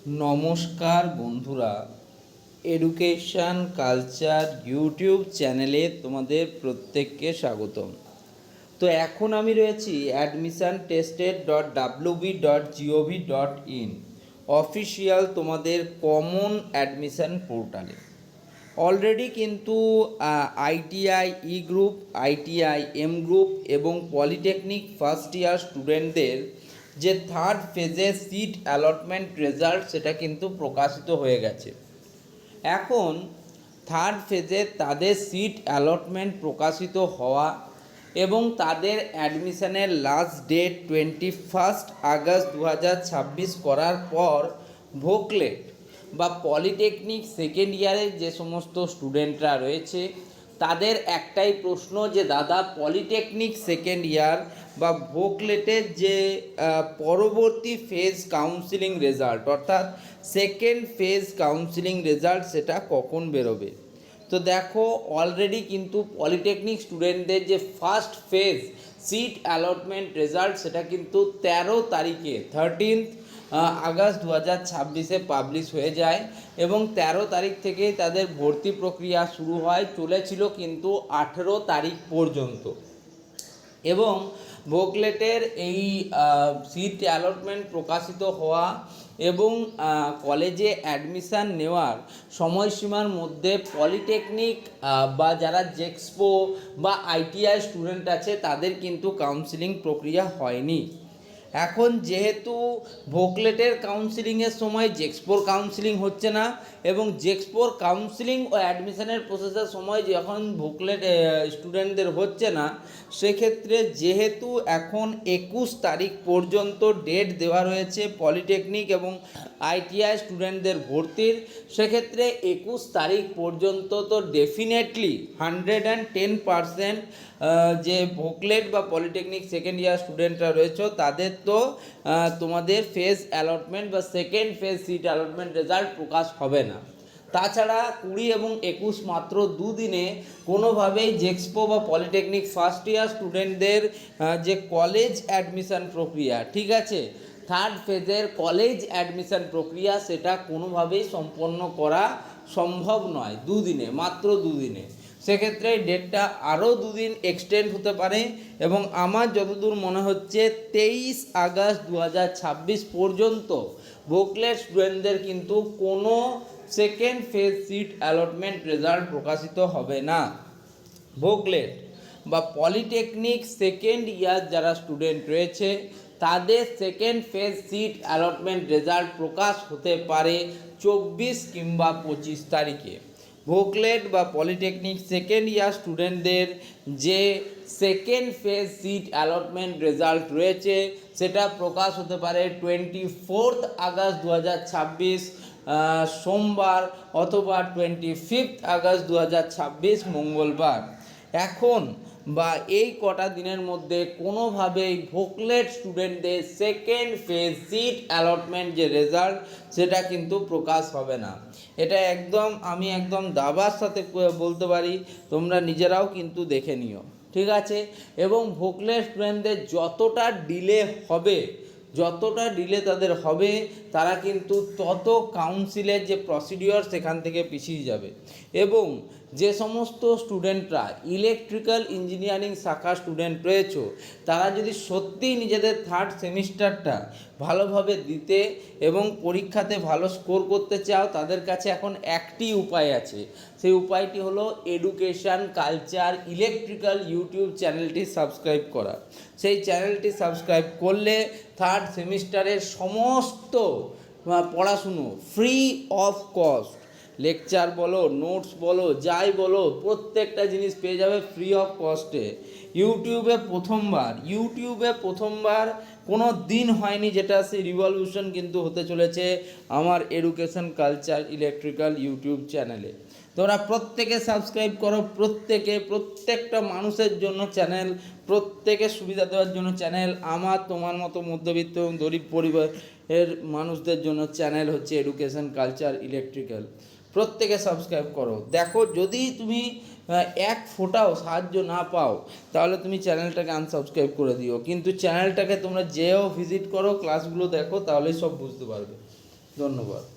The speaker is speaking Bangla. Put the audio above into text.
নমস্কার বন্ধুরা, এডুকেশন কালচার ইউটিউব চ্যানেলে তোমাদের প্রত্যেককে স্বাগতম। তো এখন আমি রয়েছি admissiontested.wb.gov.in অফিসিয়াল তোমাদের কমন অ্যাডমিশন পোর্টালে। অলরেডি কিন্তু আইটিআই ই গ্রুপ, আইটিআই এম গ্রুপ এবং পলিটেকনিক ফার্স্ট ইয়ার স্টুডেন্টদের যে থার্ড ফেজের সিট অ্যালটমেন্ট রেজাল্ট সেটা কিন্তু প্রকাশিত হয়ে গেছে। এখন থার্ড ফেজে তাদের সিট অ্যালটমেন্ট প্রকাশিত হওয়া এবং তাদের অ্যাডমিশনের লাস্ট ডেট 21 আগস্ট 2026 করার পর ভোকলেট বা পলিটেকনিক সেকেন্ড ইয়ারের যে সমস্ত স্টুডেন্টরা রয়েছে তাদের একটাই প্রশ্ন যে দাদা, পলিটেকনিক সেকেন্ড ইয়ার বা ভোকলেটের যে পরবর্তী ফেজ কাউন্সিলিং রেজাল্ট অর্থাৎ সেকেন্ড ফেজ কাউন্সিলিং রেজাল্ট সেটা কখন বেরোবে। তো দেখো, অলরেডি কিন্তু পলিটেকনিক স্টুডেন্টদের যে first phase seat allotment result সেটা কিন্তু 13 তারিখে 13 আগস্ট 2026-এ পাবলিশ হয়ে যায় এবং 13 তারিখ থেকেই তাদের ভর্তি প্রক্রিয়া শুরু হয়, চলেছিল কিন্তু 18 তারিখ পর্যন্ত। এবং ভোকলেটের এই সিট অ্যালটমেন্ট প্রকাশিত হওয়া এবং কলেজে অ্যাডমিশান নেওয়ার সময়সীমার মধ্যে পলিটেকনিক বা যারা জেক্সপো বা আইটিআই স্টুডেন্ট আছে তাদের কিন্তু কাউন্সিলিং প্রক্রিয়া হয়নি। এখন যেহেতু ভোকলেটের কাউন্সিলিংয়ের সময় জেক্সপোর কাউন্সিলিং হচ্ছে না এবং জেক্সপোর কাউন্সিলিং ও অ্যাডমিশনের প্রসেসের সময় যখন ভোকলেট স্টুডেন্টদের হচ্ছে না, সেক্ষেত্রে যেহেতু এখন 21 তারিখ পর্যন্ত ডেট দেওয়া রয়েছে পলিটেকনিক এবং আইটিআই স্টুডেন্টদের ভর্তির, সেক্ষেত্রে 21 তারিখ পর্যন্ত তো ডেফিনেটলি 110% যে ভোকলেট বা পলিটেকনিক সেকেন্ড ইয়ার স্টুডেন্টরা রয়েছে তাদের তো তোমাদের ফেজ অ্যালটমেন্ট বা second phase seat allotment result প্রকাশ হবে না। তাছাড়া 20 এবং 21 মাত্র দুদিনে কোনোভাবেই জেক্সপো বা পলিটেকনিক ফার্স্ট ইয়ার স্টুডেন্টদের যে কলেজ অ্যাডমিশন প্রক্রিয়া, ঠিক আছে, থার্ড ফেজের কলেজ অ্যাডমিশন প্রক্রিয়া সেটা কোনোভাবেই সম্পন্ন করা সম্ভব নয় দুদিনে, মাত্র দুদিনে। সেক্ষেত্রে ডেটটা আরও দুদিন এক্সটেন্ড হতে পারে এবং আমার যতদূর মনে হচ্ছে 23 আগস্ট 2026 পর্যন্ত ভোকলেট স্টুডেন্টদের কিন্তু কোনো second phase seat allotment result প্রকাশিত হবে না। ভোকলেট বা পলিটেকনিক সেকেন্ড ইয়ার যারা স্টুডেন্ট রয়েছে তাদের second phase seat allotment result প্রকাশ হতে পারে 24 কিংবা 25 তারিখে। ভোকলেট বা পলিটেকনিক সেকেন্ড ইয়ার স্টুডেন্টদের যে second phase seat allotment result রয়েছে সেটা প্রকাশ হতে পারে 24 আগস্ট 2026 সোমবার অথবা 25 আগস্ট 2026 মঙ্গলবার। এখন বা এই কটা দিনের মধ্যে কোনোভাবেই ভোকলেট স্টুডেন্টদের সেকেন্ড ফেজ সিট অ্যালটমেন্ট যে রেজাল্ট সেটা কিন্তু প্রকাশ হবে না। এটা আমি একদম দাবার সাথে বলতে পারি, তোমরা নিজেরাও কিন্তু দেখে নিও, ঠিক আছে। এবং ভোকলেট স্টুডেন্টদের যতটা ডিলে তাদের হবে তারা কিন্তু তত কাউন্সিলের যে প্রসিডিওর সেখান থেকে পিছিয়ে যাবে। এবং যে সমস্ত স্টুডেন্টরা ইলেকট্রিক্যাল ইঞ্জিনিয়ারিং শাখার স্টুডেন্ট রয়েছে তারা যদি সত্যিই নিজেদের থার্ড সেমিস্টারটা ভালোভাবে দিতে এবং পরীক্ষাতে ভালো স্কোর করতে চাও, তাদের কাছে এখন একটি উপায় আছে। সেই উপায়টি হলো এডুকেশন কালচার ইলেকট্রিক্যাল ইউটিউব চ্যানেলটি সাবস্ক্রাইব করা। সেই চ্যানেলটি সাবস্ক্রাইব করলে থার্ড সেমিস্টারের সমস্ত পড়াশুনো ফ্রি অফ কস্ট, লেকচার বলো, নোটস বলো, যাই বলো, প্রত্যেকটা জিনিস পেয়ে যাবে ফ্রি অফ কস্টে। ইউটিউবে প্রথমবার কোনো দিন হয়নি যেটা সেই রিভলিউশন কিন্তু হতে চলেছে আমার এডুকেশন কালচার ইলেকট্রিক্যাল ইউটিউব চ্যানেলে। তোমরা প্রত্যেকে সাবস্ক্রাইব করো, প্রত্যেকটা মানুষের জন্য চ্যানেল, প্রত্যেকের সুবিধা দেওয়ার জন্য চ্যানেল। আমার তোমার মতো মধ্যবিত্ত এবং গরিব পরিবারের মানুষদের জন্য চ্যানেল হচ্ছে এডুকেশন কালচার ইলেকট্রিক্যাল। প্রত্যেকে সাবস্ক্রাইব করো। দেখো, যদি তুমি এক ফোঁটাও সাহায্য না পাও তাহলে তুমি চ্যানেলটাকে আনসাবস্ক্রাইব করে দিও, কিন্তু চ্যানেলটাকে তোমরা যেও ভিজিট করো, ক্লাসগুলো দেখো, তাহলেই সব বুঝতে পারবে। ধন্যবাদ।